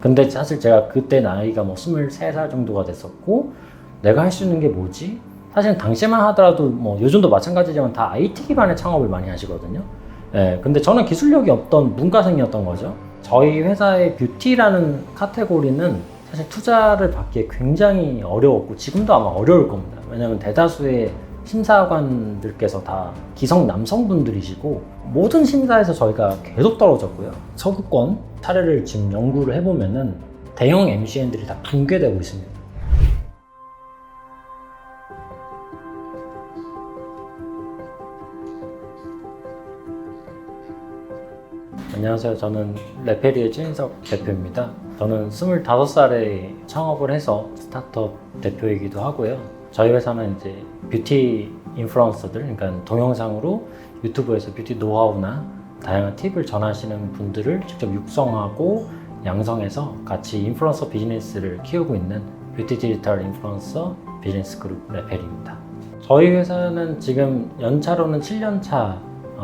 근데 사실 제가 그때 나이가 뭐 23살 정도가 됐었고, 내가 할 수 있는 게 뭐지? 사실 당시만 하더라도 뭐 요즘도 마찬가지지만 다 IT 기반의 창업을 많이 하시거든요. 예, 근데 저는 기술력이 없던 문과생이었던 거죠. 저희 회사의 뷰티라는 카테고리는 사실 투자를 받기에 굉장히 어려웠고 지금도 아마 어려울 겁니다. 왜냐하면 대다수의 심사관들께서 다 기성 남성분들이시고 모든 심사에서 저희가 계속 떨어졌고요. 서구권 사례를 지금 연구를 해보면은 대형 MCN들이 다 붕괴되고 있습니다. 안녕하세요. 저는 레페리의 최인석 대표입니다. 저는 25살에 창업을 해서 스타트업 대표이기도 하고요. 저희 회사는 이제 뷰티 인플루언서들, 그러니까 동영상으로 유튜브에서 뷰티 노하우나 다양한 팁을 전하시는 분들을 직접 육성하고 양성해서 같이 인플루언서 비즈니스를 키우고 있는 뷰티 디지털 인플루언서 비즈니스 그룹 레페리입니다. 저희 회사는 지금 연차로는 7년차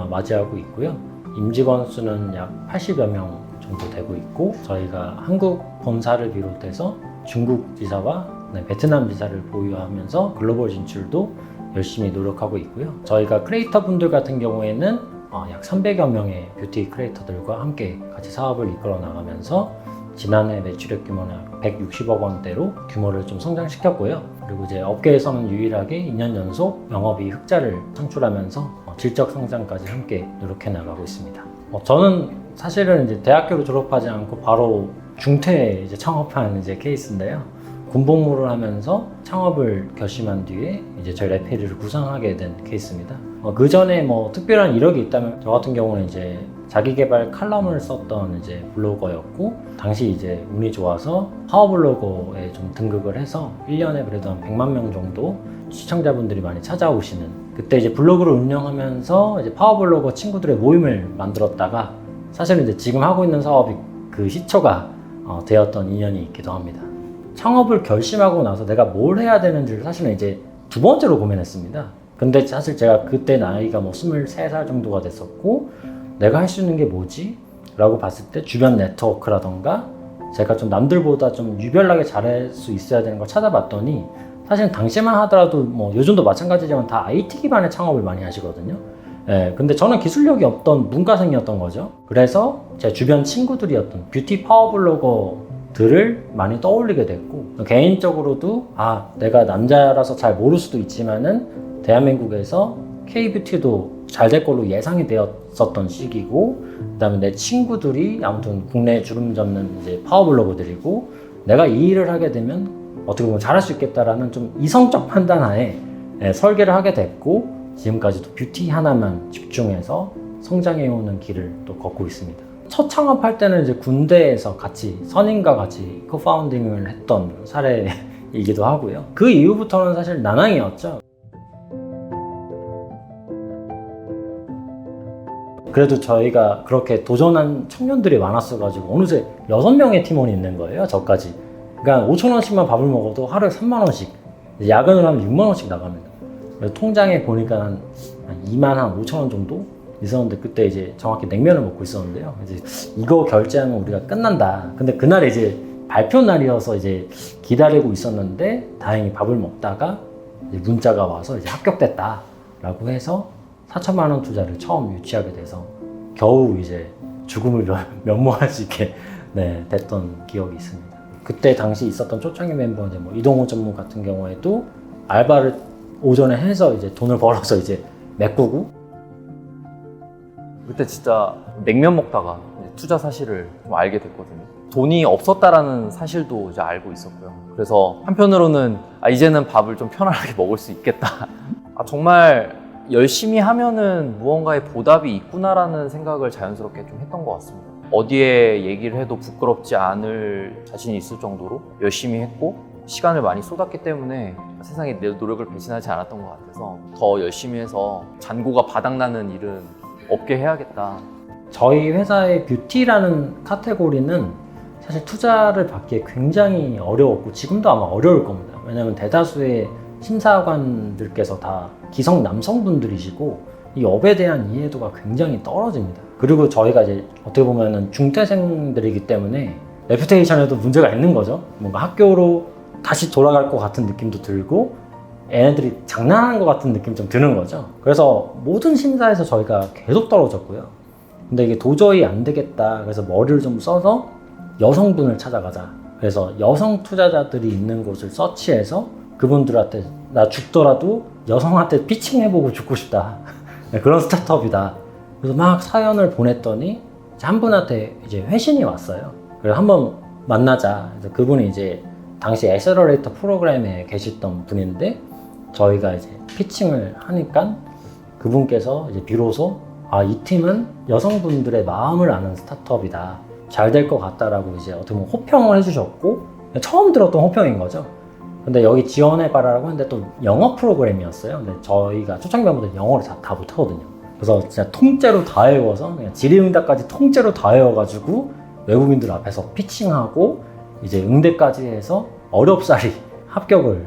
맞이하고 있고요. 임직원 수는 약 80여 명 정도 되고 있고, 저희가 한국 본사를 비롯해서 중국 지사와 베트남 지사를 보유하면서 글로벌 진출도 열심히 노력하고 있고요. 저희가 크리에이터 분들 같은 경우에는 약 300여 명의 뷰티 크리에이터들과 함께 같이 사업을 이끌어 나가면서 지난해 매출액 규모는 160억 원대로 규모를 좀 성장시켰고요. 그리고 이제 업계에서는 유일하게 2년 연속 영업이익 흑자를 창출하면서 질적 성장까지 함께 노력해 나가고 있습니다. 저는 사실은 이제 대학교를 졸업하지 않고 바로 중퇴에 이제 창업한 이제 케이스인데요. 군복무를 하면서 창업을 결심한 뒤에 이제 저희 레페리를 구상하게 된 케이스입니다. 그 전에 뭐 특별한 이력이 있다면 저 같은 경우는 이제 자기개발 칼럼을 썼던 이제 블로거였고, 당시 이제 운이 좋아서 파워블로거에 좀 등극을 해서 1년에 그래도 한 100만 명 정도 시청자분들이 많이 찾아오시는, 그때 이제 블로그를 운영하면서 이제 파워블로거 친구들의 모임을 만들었다가 사실은 이제 지금 하고 있는 사업이 그 시초가 되었던 인연이 있기도 합니다. 창업을 결심하고 나서 내가 뭘 해야 되는지를 사실은 이제 두 번째로 고민했습니다. 근데 사실 제가 그때 나이가 뭐 23살 정도가 됐었고, 내가 할 수 있는 게 뭐지? 라고 봤을 때 주변 네트워크라던가 제가 좀 남들보다 좀 유별나게 잘할 수 있어야 되는 걸 찾아봤더니, 사실 당시만 하더라도 뭐 요즘도 마찬가지지만 다 IT 기반의 창업을 많이 하시거든요. 예, 근데 저는 기술력이 없던 문과생이었던 거죠. 그래서 제 주변 친구들이었던 뷰티 파워블로거들을 많이 떠올리게 됐고, 개인적으로도 내가 남자라서 잘 모를 수도 있지만은 대한민국에서 K뷰티도 잘 될 걸로 예상이 되었었던 시기고, 그 다음에 내 친구들이 아무튼 국내 주름 잡는 이제 파워블로거들이고, 내가 이 일을 하게 되면 어떻게 보면 잘할 수 있겠다라는 좀 이성적 판단하에 설계를 하게 됐고, 지금까지도 뷰티 하나만 집중해서 성장해오는 길을 또 걷고 있습니다. 첫 창업할 때는 이제 군대에서 같이 선임과 같이 코파운딩을 했던 사례이기도 하고요. 그 이후부터는 사실 난항이었죠. 그래도 저희가 그렇게 도전한 청년들이 많았어가지고 어느새 6명의 팀원이 있는 거예요, 저까지. 그러니까 5,000원씩만 밥을 먹어도 하루에 3만원씩, 야근을 하면 6만원씩 나갑니다. 그래서 통장에 보니까 한 2만 한 5,000원 정도 있었는데, 그때 이제 정확히 냉면을 먹고 있었는데요. 이제 이거 결제하면 우리가 끝난다. 근데 그날 이제 발표 날이어서 이제 기다리고 있었는데, 다행히 밥을 먹다가 이제 문자가 와서 이제 합격됐다라고 해서 4천만 원 투자를 처음 유치하게 돼서 겨우 이제 죽음을 면모할 수 있게 됐던 기억이 있습니다. 그때 당시 있었던 초창기 멤버 이제 뭐 이동호 전무 같은 경우에도 알바를 오전에 해서 이제 돈을 벌어서 이제 메꾸고. 그때 진짜 냉면 먹다가 투자 사실을 좀 알게 됐거든요. 돈이 없었다라는 사실도 이제 알고 있었고요. 그래서 한편으로는 이제는 밥을 좀 편안하게 먹을 수 있겠다. 정말 열심히 하면은 무언가의 보답이 있구나라는 생각을 자연스럽게 좀 했던 것 같습니다. 어디에 얘기를 해도 부끄럽지 않을 자신이 있을 정도로 열심히 했고, 시간을 많이 쏟았기 때문에 세상에 내 노력을 배신하지 않았던 것 같아서 더 열심히 해서 잔고가 바닥나는 일은 없게 해야겠다. 저희 회사의 뷰티라는 카테고리는 사실 투자를 받기에 굉장히 어려웠고 지금도 아마 어려울 겁니다. 왜냐하면 대다수의 심사관들께서 다 기성 남성분들이시고 이 업에 대한 이해도가 굉장히 떨어집니다. 그리고 저희가 이제 어떻게 보면은 중퇴생들이기 때문에 레퓨테이션에도 문제가 있는 거죠. 뭔가 학교로 다시 돌아갈 것 같은 느낌도 들고 얘네들이 장난하는 것 같은 느낌 좀 드는 거죠. 그래서 모든 심사에서 저희가 계속 떨어졌고요. 근데 이게 도저히 안 되겠다. 그래서 머리를 좀 써서 여성분을 찾아가자. 그래서 여성 투자자들이 있는 곳을 서치해서 그분들한테 나 죽더라도 여성한테 피칭해보고 죽고 싶다. 그런 스타트업이다. 그래서 막 사연을 보냈더니 한 분한테 이제 회신이 왔어요. 그래서 한번 만나자. 그래서 그분이 이제 당시 애셀러레이터 프로그램에 계셨던 분인데 저희가 이제 피칭을 하니까 그분께서 이제 비로소 이 팀은 여성분들의 마음을 아는 스타트업이다. 잘 될 것 같다라고 이제 어떻게 보면 호평을 해주셨고 처음 들었던 호평인 거죠. 근데 여기 지원해봐라라고 했는데 또 영어 프로그램이었어요. 근데 저희가 초창기반분들 영어를 다 못하거든요. 그래서 진짜 통째로 다 외워서 그냥 질의응답까지 통째로 다 외워가지고 외국인들 앞에서 피칭하고 이제 응대까지 해서 어렵사리 합격을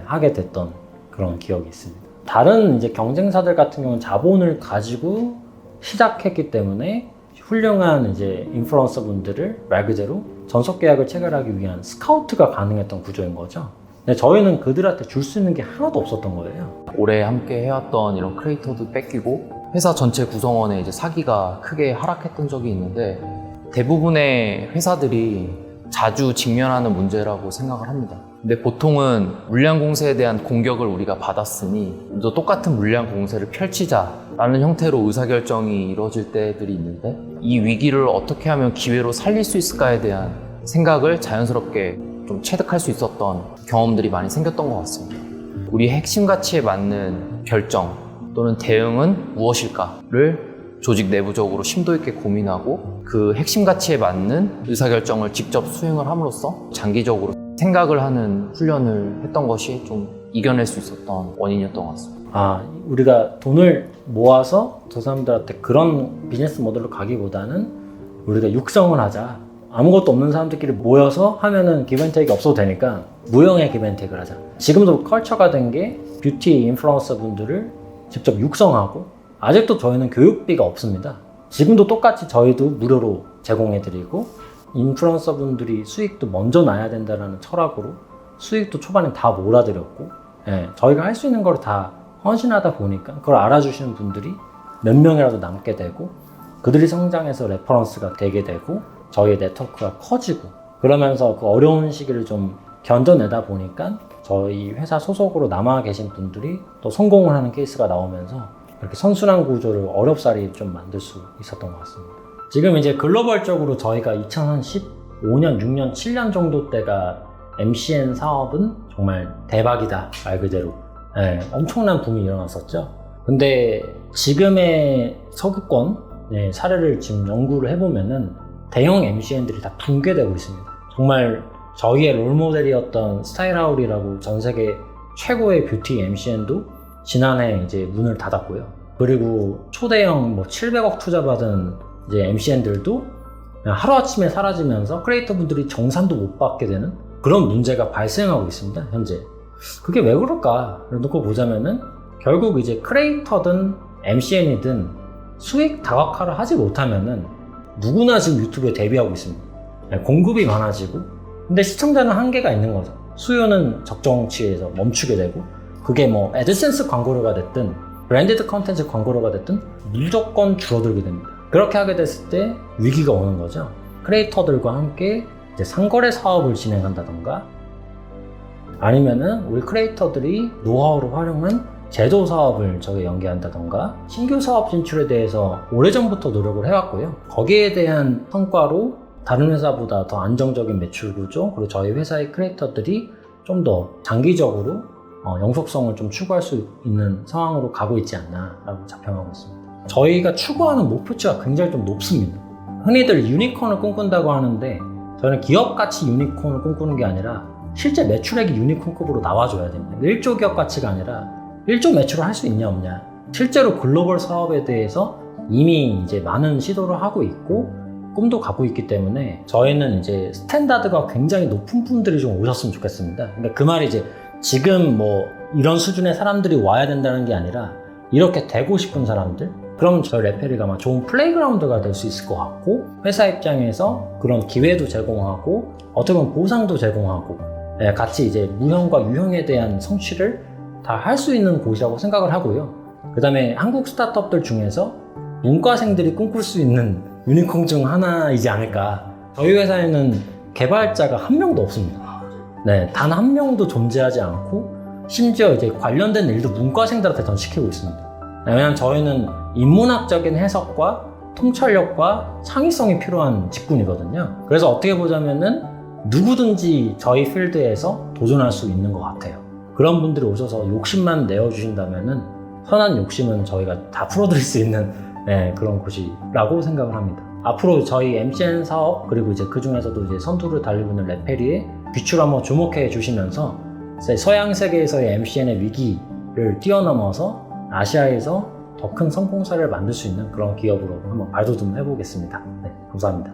하게 됐던 그런 기억이 있습니다. 다른 이제 경쟁사들 같은 경우는 자본을 가지고 시작했기 때문에 훌륭한 이제 인플루언서 분들을 말 그대로 전속 계약을 체결하기 위한 스카우트가 가능했던 구조인 거죠. 근데 저희는 그들한테 줄 수 있는 게 하나도 없었던 거예요. 오래 함께 해왔던 이런 크리에이터도 뺏기고 회사 전체 구성원의 이제 사기가 크게 하락했던 적이 있는데 대부분의 회사들이 자주 직면하는 문제라고 생각을 합니다. 근데 보통은 물량 공세에 대한 공격을 우리가 받았으니 우리도 똑같은 물량 공세를 펼치자라는 형태로 의사결정이 이루어질 때들이 있는데 이 위기를 어떻게 하면 기회로 살릴 수 있을까에 대한 생각을 자연스럽게 좀 체득할 수 있었던 경험들이 많이 생겼던 것 같습니다. 우리 핵심 가치에 맞는 결정 또는 대응은 무엇일까를 조직 내부적으로 심도 있게 고민하고 그 핵심 가치에 맞는 의사결정을 직접 수행을 함으로써 장기적으로 생각을 하는 훈련을 했던 것이 좀 이겨낼 수 있었던 원인이었던 것 같습니다. 우리가 돈을 모아서 저 사람들한테 그런 비즈니스 모델로 가기보다는 우리가 육성을 하자. 아무것도 없는 사람들끼리 모여서 하면은 기브앤테이크가 없어도 되니까 무형의 기브앤테이크를 하자. 지금도 컬처가 된 게 뷰티 인플루언서 분들을 직접 육성하고 아직도 저희는 교육비가 없습니다. 지금도 똑같이 저희도 무료로 제공해드리고 인플루언서 분들이 수익도 먼저 나야 된다는 철학으로 수익도 초반에 다 몰아드렸고 저희가 할 수 있는 걸 다 헌신하다 보니까 그걸 알아주시는 분들이 몇 명이라도 남게 되고 그들이 성장해서 레퍼런스가 되게 되고 저희의 네트워크가 커지고 그러면서 그 어려운 시기를 좀 견뎌내다 보니까 저희 회사 소속으로 남아 계신 분들이 또 성공을 하는 케이스가 나오면서 이렇게 선순환 구조를 어렵사리 좀 만들 수 있었던 것 같습니다. 지금 이제 글로벌적으로 저희가 2015년, 6년, 7년 정도 때가 MCN 사업은 정말 대박이다 말 그대로 엄청난 붐이 일어났었죠. 근데 지금의 서구권 사례를 지금 연구를 해보면은 대형 MCN들이 다 붕괴되고 있습니다. 정말 저희의 롤모델이었던 스타일하울이라고 전 세계 최고의 뷰티 MCN도 지난해 이제 문을 닫았고요. 그리고 초대형 700억 투자받은 이제 MCN들도 하루아침에 사라지면서 크리에이터 분들이 정산도 못 받게 되는 그런 문제가 발생하고 있습니다, 현재. 그게 왜 그럴까? 놓고 보자면은 결국 이제 크리에이터든 MCN이든 수익 다각화를 하지 못하면은 누구나 지금 유튜브에 데뷔하고 있습니다. 공급이 많아지고 근데 시청자는 한계가 있는 거죠. 수요는 적정치에서 멈추게 되고 그게 애드센스 광고료가 됐든 브랜디드 컨텐츠 광고료가 됐든 무조건 줄어들게 됩니다. 그렇게 하게 됐을 때 위기가 오는 거죠. 크리에이터들과 함께 이제 상거래 사업을 진행한다던가 아니면은 우리 크리에이터들이 노하우를 활용한 제조 사업을 저기 연계한다던가 신규 사업 진출에 대해서 오래전부터 노력을 해왔고요. 거기에 대한 성과로 다른 회사보다 더 안정적인 매출 구조 그리고 저희 회사의 크리에이터들이 좀 더 장기적으로 영속성을 좀 추구할 수 있는 상황으로 가고 있지 않나 라고 자평하고 있습니다. 저희가 추구하는 목표치가 굉장히 좀 높습니다. 흔히들 유니콘을 꿈꾼다고 하는데 저는 기업가치 유니콘을 꿈꾸는 게 아니라 실제 매출액이 유니콘급으로 나와줘야 됩니다. 1조 기업 가치가 아니라 1조 매출을 할 수 있냐 없냐. 실제로 글로벌 사업에 대해서 이미 이제 많은 시도를 하고 있고 꿈도 갖고 있기 때문에 저희는 이제 스탠다드가 굉장히 높은 분들이 좀 오셨으면 좋겠습니다. 그러니까 그 말이 이제 지금 이런 수준의 사람들이 와야 된다는 게 아니라 이렇게 되고 싶은 사람들 그럼 저희 레페리가 아마 좋은 플레이그라운드가 될 수 있을 것 같고, 회사 입장에서 그런 기회도 제공하고 어떻게 보면 보상도 제공하고, 같이 이제 무형과 유형에 대한 성취를 다 할 수 있는 곳이라고 생각을 하고요. 그 다음에 한국 스타트업들 중에서 문과생들이 꿈꿀 수 있는 유니콘 중 하나이지 않을까. 저희 회사에는 개발자가 한 명도 없습니다. 네, 단 한 명도 존재하지 않고, 심지어 이제 관련된 일도 문과생들한테 전 시키고 있습니다. 왜냐하면 저희는 인문학적인 해석과 통찰력과 창의성이 필요한 직군이거든요. 그래서 어떻게 보자면은 누구든지 저희 필드에서 도전할 수 있는 것 같아요. 그런 분들이 오셔서 욕심만 내어주신다면은 선한 욕심은 저희가 다 풀어드릴 수 있는 그런 곳이라고 생각을 합니다. 앞으로 저희 MCN 사업 그리고 이제 그 중에서도 이제 선두를 달리고 있는 레페리의 빛을 한번 주목해 주시면서 서양 세계에서의 MCN의 위기를 뛰어넘어서 아시아에서 더 큰 성공사를 만들 수 있는 그런 기업으로 한번 발돋움해 보겠습니다. 네, 감사합니다.